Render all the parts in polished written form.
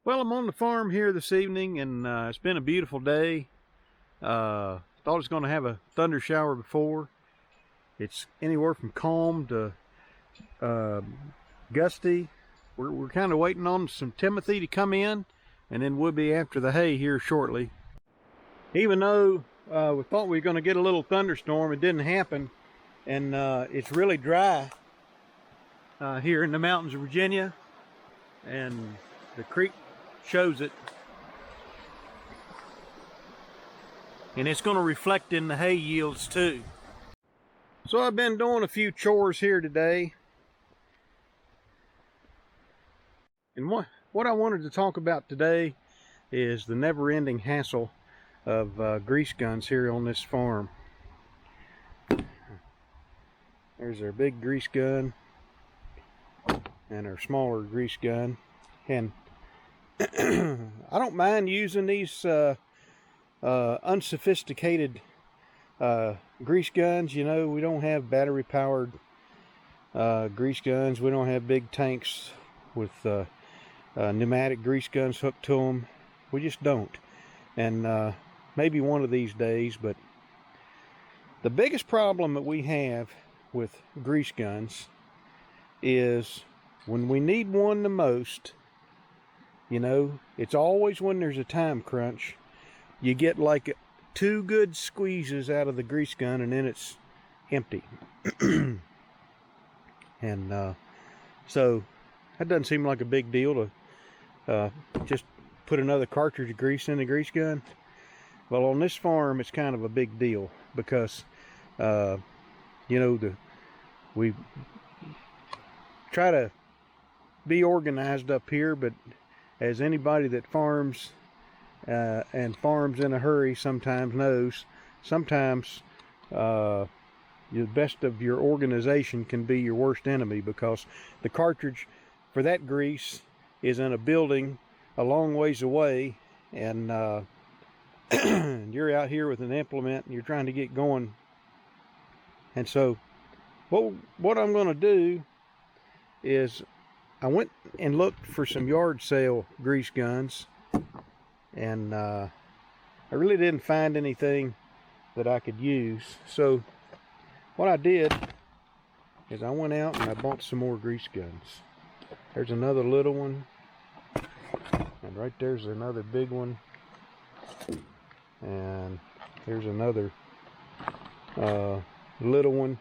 Well, I'm on the farm here this evening, and it's been a beautiful day. Thought it was going to have a thunder shower before. It's anywhere from calm to gusty. We're kind of waiting on some Timothy to come in, and then we'll be after the hay here shortly. Even though we thought we were going to get a little thunderstorm, it didn't happen, and it's really dry here in the mountains of Virginia, and the creek shows it, and it's going to reflect in the hay yields too. So I've been doing a few chores here today, and what I wanted to talk about today is the never-ending hassle of grease guns here on this farm. There's our big grease gun and our smaller grease gun, and I don't mind using these unsophisticated grease guns. You know, we don't have battery powered grease guns. We don't have big tanks with pneumatic grease guns hooked to them. We just don't. And maybe one of these days. But the biggest problem that we have with grease guns is when we need one the most. You know, it's always when there's a time crunch, you get like 2 good squeezes out of the grease gun and then it's empty. And so that doesn't seem like a big deal to just put another cartridge of grease in the grease gun. Well, on this farm, it's kind of a big deal because, you know, we try to be organized up here, but as anybody that farms and farms in a hurry sometimes knows, sometimes the best of your organization can be your worst enemy, because the cartridge for that grease is in a building a long ways away, and you're out here with an implement and you're trying to get going. And so what I'm going to do is I went and looked for some yard sale grease guns, and I really didn't find anything that I could use. So what I did is I went out and I bought some more grease guns. There's another little one, and right there's another big one, and here's another little one,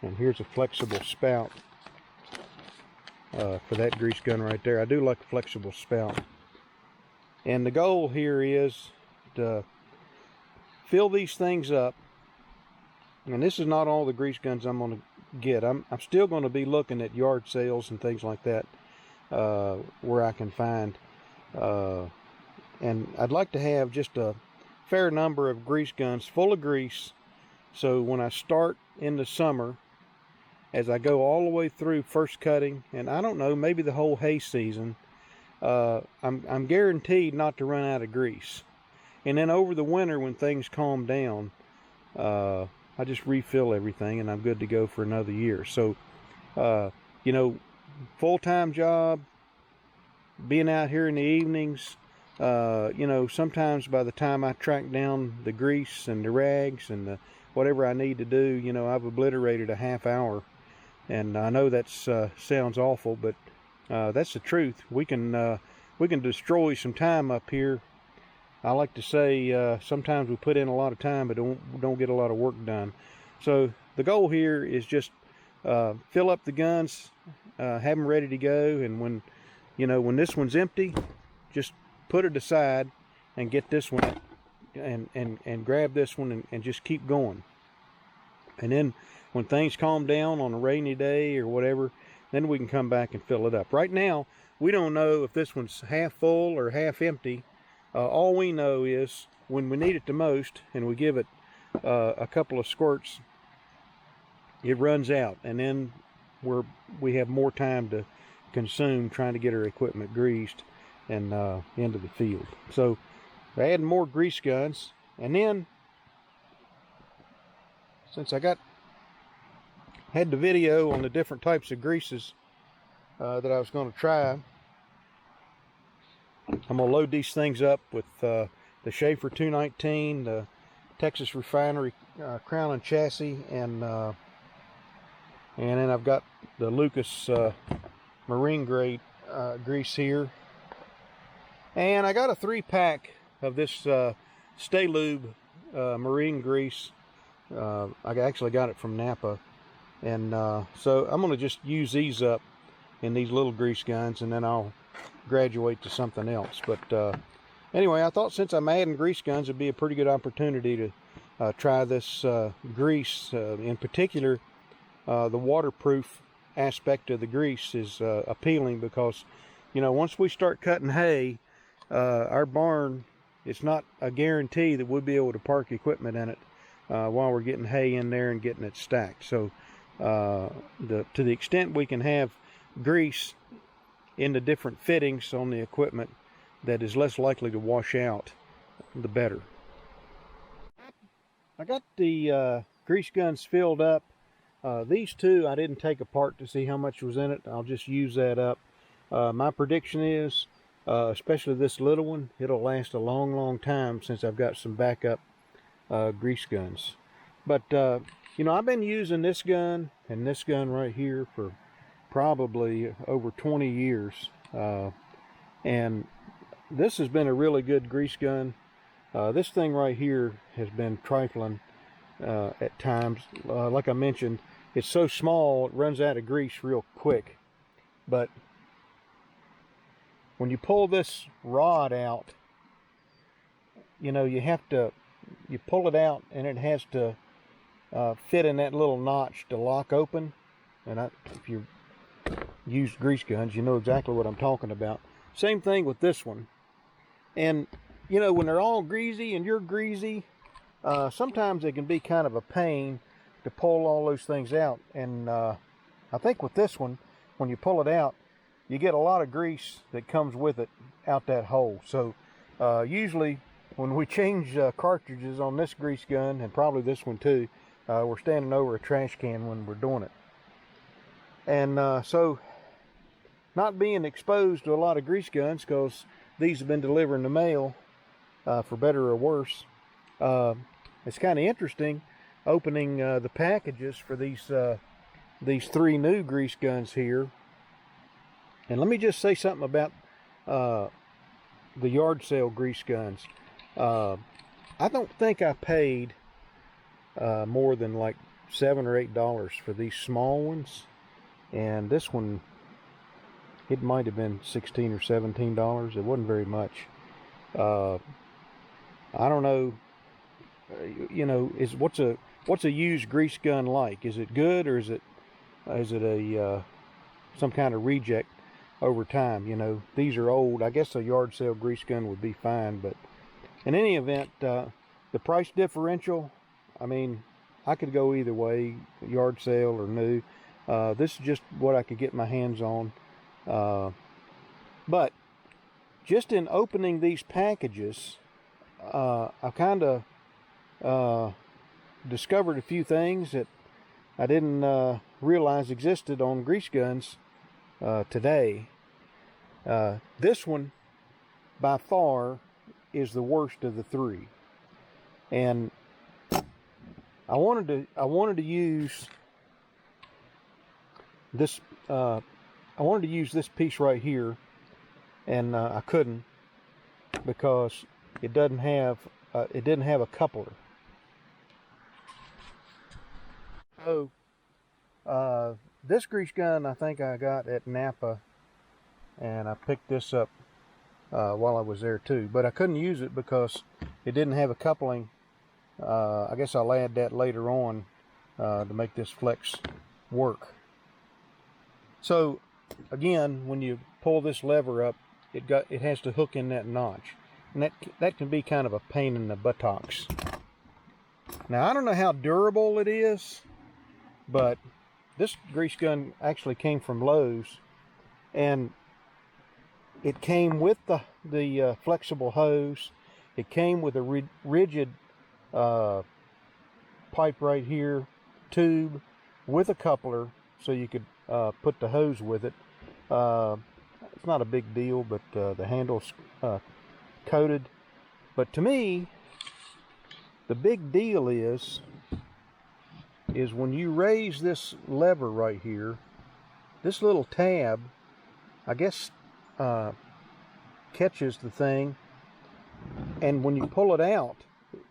and here's a flexible spout for that grease gun right there. I do like a flexible spout. And the goal here is to fill these things up. And this is not all the grease guns I'm going to get. I'm still going to be looking at yard sales and things like that where I can find. And I'd like to have just a fair number of grease guns full of grease, so when I start in the summer, as I go all the way through first cutting, and I don't know, maybe the whole hay season, I'm guaranteed not to run out of grease. And then over the winter, when things calm down, I just refill everything and I'm good to go for another year. So, you know, full-time job, being out here in the evenings, you know, sometimes by the time I track down the grease and the rags and whatever I need to do, you know, I've obliterated a half hour. And I know that sounds awful, but that's the truth. We can destroy some time up here. I like to say sometimes we put in a lot of time, but don't get a lot of work done. So the goal here is just fill up the guns, have them ready to go, and when this one's empty, just put it aside and get this one and grab this one and just keep going. And then when things calm down on a rainy day or whatever, then we can come back and fill it up. Right now, we don't know if this one's half full or half empty. All we know is when we need it the most and we give it a couple of squirts, it runs out. And then we have more time to consume trying to get our equipment greased and into the field. So we're adding more grease guns. And then, since I had the video on the different types of greases that I was going to try, I'm going to load these things up with the Schaefer 219, the Texas Refinery crown and chassis, and then I've got the Lucas marine grade grease here. And I got a 3-pack of this Stay Lube marine grease. I actually got it from Napa. And so I'm going to just use these up in these little grease guns, and then I'll graduate to something else. But anyway, I thought since I'm adding grease guns, it'd be a pretty good opportunity to try this grease. In particular, the waterproof aspect of the grease is appealing because, you know, once we start cutting hay, our barn, it's not a guarantee that we'll be able to park equipment in it while we're getting hay in there and getting it stacked. So to the extent we can have grease in the different fittings on the equipment that is less likely to wash out, the better. I got the grease guns filled up. These two I didn't take apart to see how much was in it. I'll just use that up. My prediction is, especially this little one, it'll last a long time since I've got some backup grease guns. But you know, I've been using this gun and this gun right here for probably over 20 years, and this has been a really good grease gun. This thing right here has been trifling at times. Like I mentioned, it's so small it runs out of grease real quick, but when you pull this rod out, you know, you pull it out and it has to fit in that little notch to lock open. And if you use grease guns, you know exactly what I'm talking about. Same thing with this one. And you know, when they're all greasy and you're greasy, sometimes it can be kind of a pain to pull all those things out. And I think with this one, when you pull it out, you get a lot of grease that comes with it out that hole. So usually when we change cartridges on this grease gun, and probably this one too, we're standing over a trash can when we're doing it. And so not being exposed to a lot of grease guns, because these have been delivering the mail, for better or worse, it's kind of interesting opening the packages for these 3 new grease guns here. And let me just say something about the yard sale grease guns. I don't think I paid more than like $7 or $8 for these small ones, and this one, it might have been $16 or $17. It wasn't very much. I don't know. You know, what's a used grease gun like? Is it good, or is it a some kind of reject over time? You know, these are old. I guess a yard sale grease gun would be fine, but in any event, the price differential, I mean, I could go either way, yard sale or new. This is just what I could get my hands on. But just in opening these packages, I kind of discovered a few things that I didn't realize existed on grease guns today. This one, by far, is the worst of the 3, and I wanted to use this. I wanted to use this piece right here, and I couldn't, because it didn't have a coupler. So this grease gun I think I got at Napa, and I picked this up while I was there too, but I couldn't use it because it didn't have a coupling. I guess I'll add that later on to make this flex work. So again, when you pull this lever up, it has to hook in that notch, and that can be kind of a pain in the buttocks. Now, I don't know how durable it is, but this grease gun actually came from Lowe's, and it came with the flexible hose. It came with a rigid pipe right here, tube with a coupler, so you could put the hose with it. it's not a big deal, but the handle's coated. But to me, the big deal is when you raise this lever right here, this little tab, I guess, catches the thing, and when you pull it out,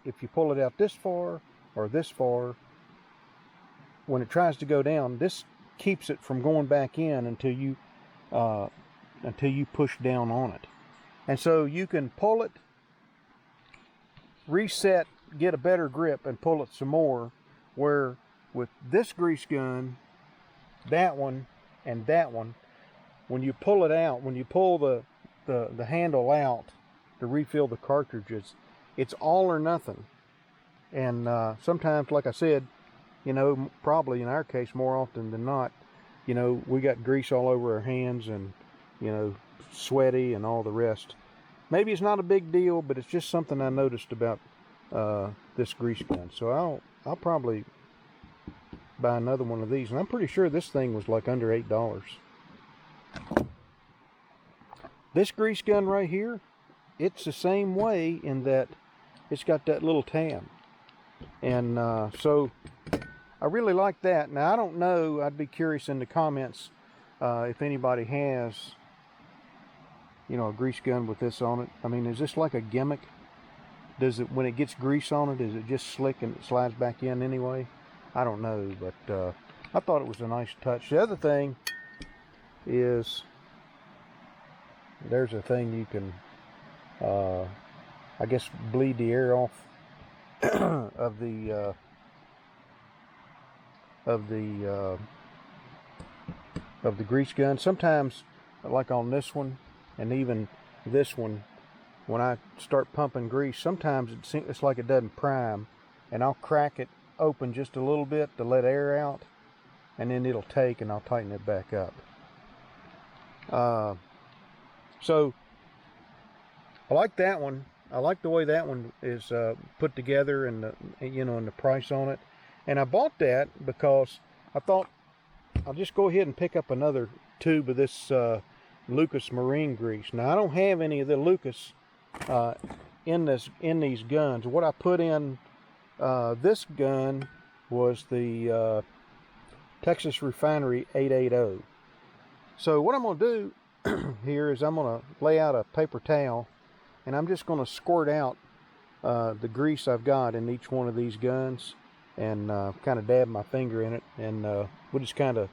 if you pull it out this far or this far, when it tries to go down, this keeps it from going back in until you push down on it. And so you can pull it, reset, get a better grip, and pull it some more, where with this grease gun, that one and that one, when you pull it out, when you pull the handle out to refill the cartridges, it's all or nothing. And sometimes, like I said, you know, probably in our case more often than not, you know, we got grease all over our hands and, you know, sweaty and all the rest. Maybe it's not a big deal, but it's just something I noticed about this grease gun. So I'll probably buy another one of these, and I'm pretty sure this thing was like under $8. This grease gun right here, it's the same way in that it's got that little tab, and so I really like that. Now I don't know, I'd be curious in the comments if anybody has, you know, a grease gun with this on it. I mean, is this like a gimmick? Does it, when it gets grease on it, is it just slick and it slides back in anyway? I don't know, but I thought it was a nice touch. The other thing is, there's a thing you can, I guess, bleed the air off of the grease gun. Sometimes, like on this one, and even this one, when I start pumping grease, sometimes it's like it doesn't prime, and I'll crack it open just a little bit to let air out, and then it'll take, and I'll tighten it back up. So I like that one. I like the way that one is put together, and the, you know, and the price on it. And I bought that because I thought I'll just go ahead and pick up another tube of this Lucas marine grease. Now I don't have any of the Lucas in these guns. What I put in this gun was the Texas Refinery 880. So what I'm going to do here is I'm going to lay out a paper towel, and I'm just going to squirt out the grease I've got in each one of these guns, and kind of dab my finger in it, and we'll just kind of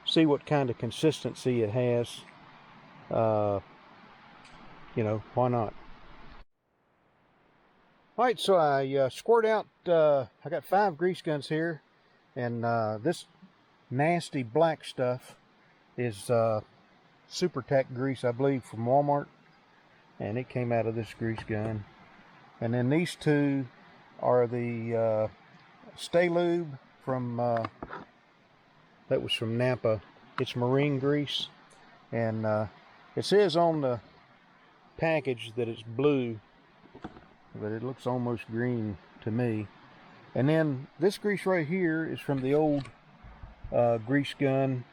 see what kind of consistency it has. You know, why not? Alright, so I squirt out, I got 5 grease guns here, and this nasty black stuff is Super Tack grease, I believe, from Walmart, and it came out of this grease gun. And then these two are the Stay Lube from, that was from Napa. It's marine grease, and it says on the package that it's blue, but it looks almost green to me. And then this grease right here is from the old grease gun,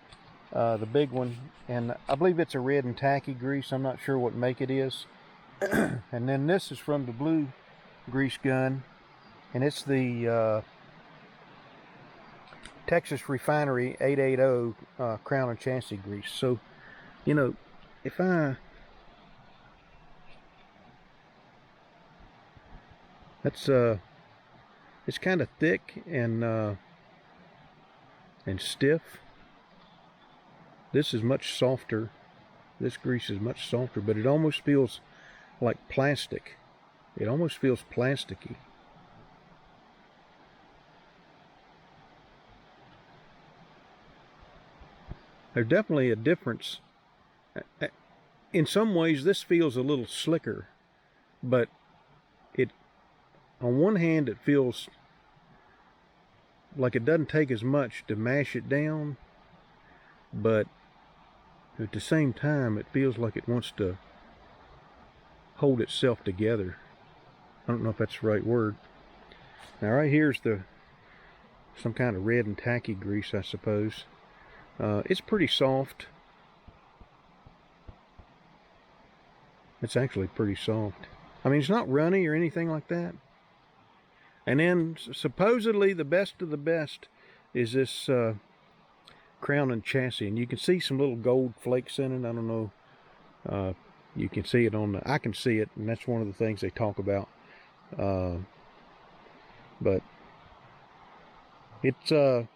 the big one, and I believe it's a red and tacky grease. I'm not sure what make it is. And then this is from the blue grease gun, and it's the Texas Refinery 880 crown and chassis grease. So, you know, if I, that's it's kind of thick and stiff. This is much softer. This grease is much softer, but it almost feels like plastic. It almost feels plasticky. There's definitely a difference. In some ways, this feels a little slicker, but it, on one hand, it feels like it doesn't take as much to mash it down, but at the same time, it feels like it wants to hold itself together. I don't know if that's the right word. Now, right here's some kind of red and tacky grease, I suppose. It's pretty soft. It's actually pretty soft. I mean, it's not runny or anything like that. And then supposedly the best of the best is this crown and chassis, and you can see some little gold flakes in it. I don't know. You can see it on the. I can see it, and that's one of the things they talk about. But it's a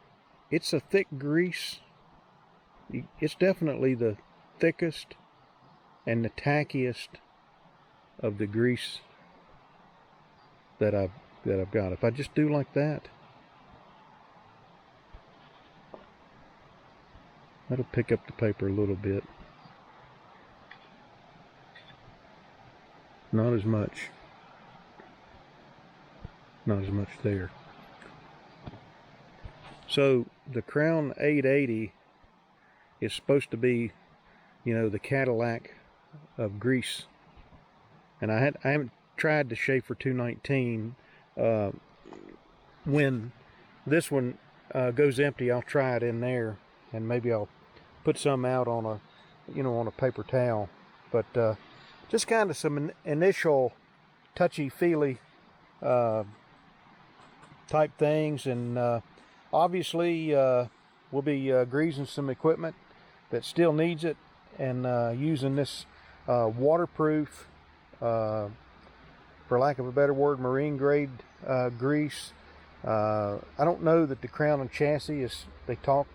thick grease. It's definitely the thickest and the tackiest of the grease that I've got. If I just do like that, that'll pick up the paper a little bit. Not as much. Not as much there. So the Crown 880 is supposed to be, you know, the Cadillac of grease. And I haven't tried the Schaefer 219. When this one goes empty, I'll try it in there, and maybe I'll put some out on a paper towel. But just kind of some initial touchy-feely type things, and obviously we'll be greasing some equipment that still needs it, and using this waterproof, for lack of a better word, marine grade grease. I don't know that the crown and chassis they talk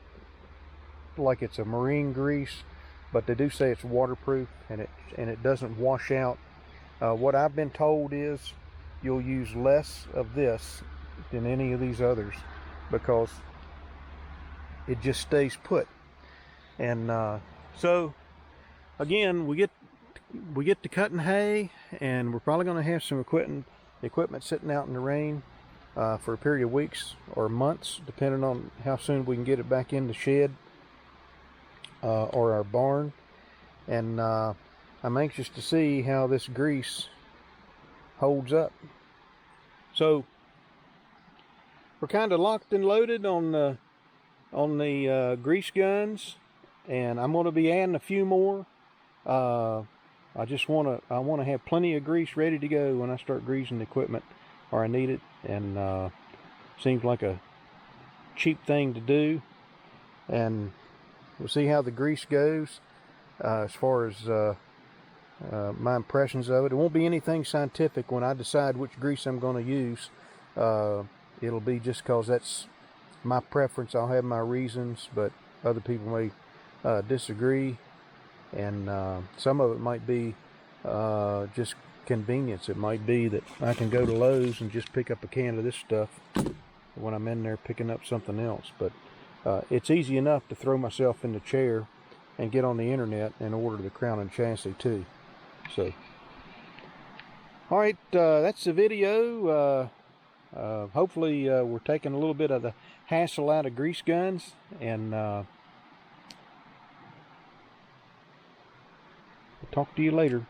like it's a marine grease, but they do say it's waterproof, and it doesn't wash out. What I've been told is you'll use less of this than any of these others, because it just stays put. And so again, we get to cutting hay, and we're probably going to have some equipment sitting out in the rain for a period of weeks or months, depending on how soon we can get it back in the shed or our barn. And I'm anxious to see how this grease holds up. So we're kind of locked and loaded on the grease guns, and I'm going to be adding a few more. I want to have plenty of grease ready to go when I start greasing the equipment, or I need it. And seems like a cheap thing to do, and we'll see how the grease goes. As far as my impressions of it, it won't be anything scientific when I decide which grease I'm going to use. It'll be just because that's my preference. I'll have my reasons, but other people may disagree, and some of it might be just convenience. It might be that I can go to Lowe's and just pick up a can of this stuff when I'm in there picking up something else. But it's easy enough to throw myself in the chair and get on the internet and order the crown and chassis too. So, all right, that's the video. Hopefully we're taking a little bit of the hassle out of grease guns, and I'll talk to you later.